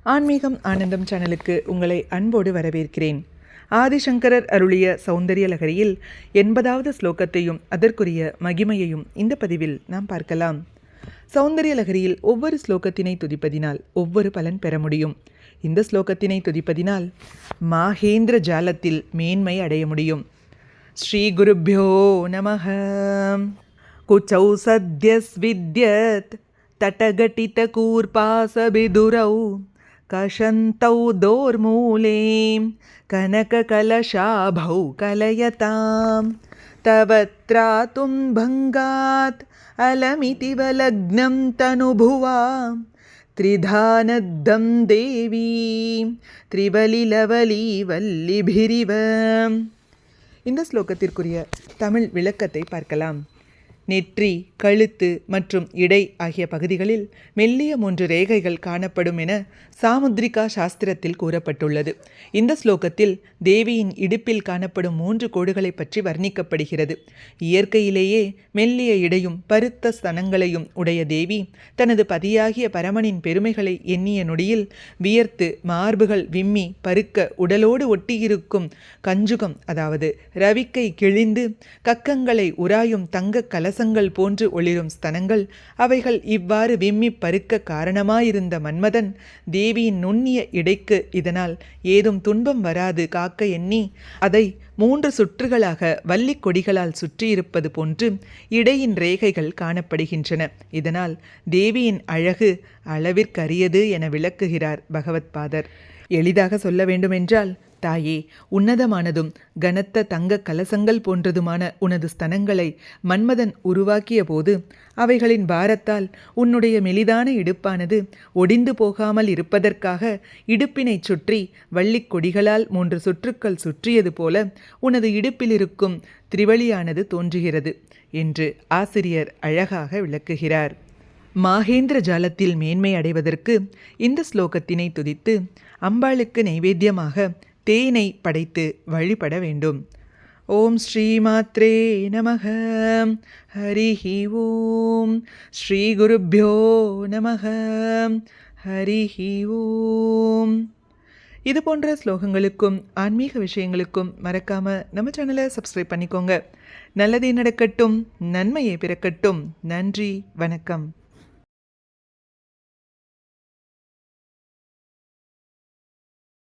ஆன்மீகம் ஆனந்தம் சேனலுக்கு உங்களை அன்போடு வரவேற்கிறேன். ஆதிசங்கரர் அருளிய சௌந்தரிய லகரியில் 80வது ஸ்லோகத்தையும் அதற்குரிய மகிமையையும் இந்த பதிவில் நாம் பார்க்கலாம். சௌந்தரிய லகரியில் ஒவ்வொரு ஸ்லோகத்தினை துதிப்பதினால் ஒவ்வொரு பலன் பெற முடியும். இந்த ஸ்லோகத்தினை துதிப்பதினால் மாகேந்திர ஜாலத்தில் மேன்மை அடைய முடியும். ஸ்ரீ குருப்யோ நமஹ. குச்சௌ சத்யஸ்வித்யத் தடகட்டிதகூர்பாசபிதுரௌ கஷந்தௌ தோர்மூலேம் கனககலஷாபௌ கலயதாம் தவத்ராதும் பங்காத் அலமிதிவ லக்னம் தனுபுவாம் த்ரிதானத்தம் தேவீம் திரிவலிலவலி வல்லிபிரிவ. இந்த ஸ்லோகத்திற்குரிய தமிழ் விளக்கத்தை பார்க்கலாம். நெற்றி, கழுத்து மற்றும் இடை ஆகிய பகுதிகளில் மெல்லிய 3 ரேகைகள் காணப்படும் என சாமுத்ரிகா சாஸ்திரத்தில் கூறப்பட்டுள்ளது. இந்த ஸ்லோகத்தில் தேவியின் இடுப்பில் காணப்படும் 3 கோடுகளை பற்றி வர்ணிக்கப்படுகிறது. இயற்கையிலேயே மெல்லிய இடையும் பருத்த ஸ்தனங்களையும் உடைய தேவி தனது பதியாகிய பரமனின் பெருமைகளை எண்ணிய நொடியில் வியர்த்து மார்புகள் விம்மி பருக்க உடலோடு ஒட்டியிருக்கும் கஞ்சுகம், அதாவது ரவிக்கை கிழிந்து கக்கங்களை உராயும் தங்க கலசங்கள் போன்று ஒளிரும் ஸ்தனங்கள், அவைகள் இவ்வாறு விம்மி பருக்க காரணமாயிருந்த மன்மதன் தேவியின் நுண்ணிய இடைக்கு இதனால் ஏதும் துன்பம் வராது காக்க எண்ணி அதை 3 சுற்றுகளாக வள்ளி கொடிகளால் சுற்றியிருப்பது போன்று இடையின் ரேகைகள் காணப்படுகின்றன. இதனால் தேவியின் அழகு அளவிற்கரியது என விளக்குகிறார் பகவத்பாதர். எளிதாக சொல்ல வேண்டுமென்றால், தாயே, உன்னதமானதும் கனத்த தங்க கலசங்கள் போன்றதுமான உனது ஸ்தனங்களை மன்மதன் உருவாக்கிய போது அவைகளின் பாரத்தால் உன்னுடைய மெலிதான இடுப்பானது ஒடிந்து போகாமல் இருப்பதற்காக இடுப்பினை சுற்றி வள்ளிக் கொடிகளால் 3 சுற்றுக்கள் சுற்றியது போல உனது இடுப்பில் இருக்கும் திரிவலியானது தோன்றுகிறது என்று ஆசிரியர் அழகாக விளக்குகிறார். மாகேந்திர ஜாலத்தில் மேன்மை அடைவதற்கு இந்த ஸ்லோகத்தினை துதித்து அம்பாளுக்கு நைவேத்தியமாக தேனை படைத்து வழிபட வேண்டும். ஓம் ஸ்ரீ மாத்ரே நமக. ஹரிஹி ஓம். ஸ்ரீ குருப்யோ நமக. ஹரிஹி ஓம். இது போன்ற ஸ்லோகங்களுக்கும் ஆன்மீக விஷயங்களுக்கும் மறக்காம நம்ம சேனலை சப்ஸ்கிரைப் பண்ணிக்கோங்க. நல்லதே நடக்கட்டும், நன்மையே பிறக்கட்டும். நன்றி, வணக்கம்.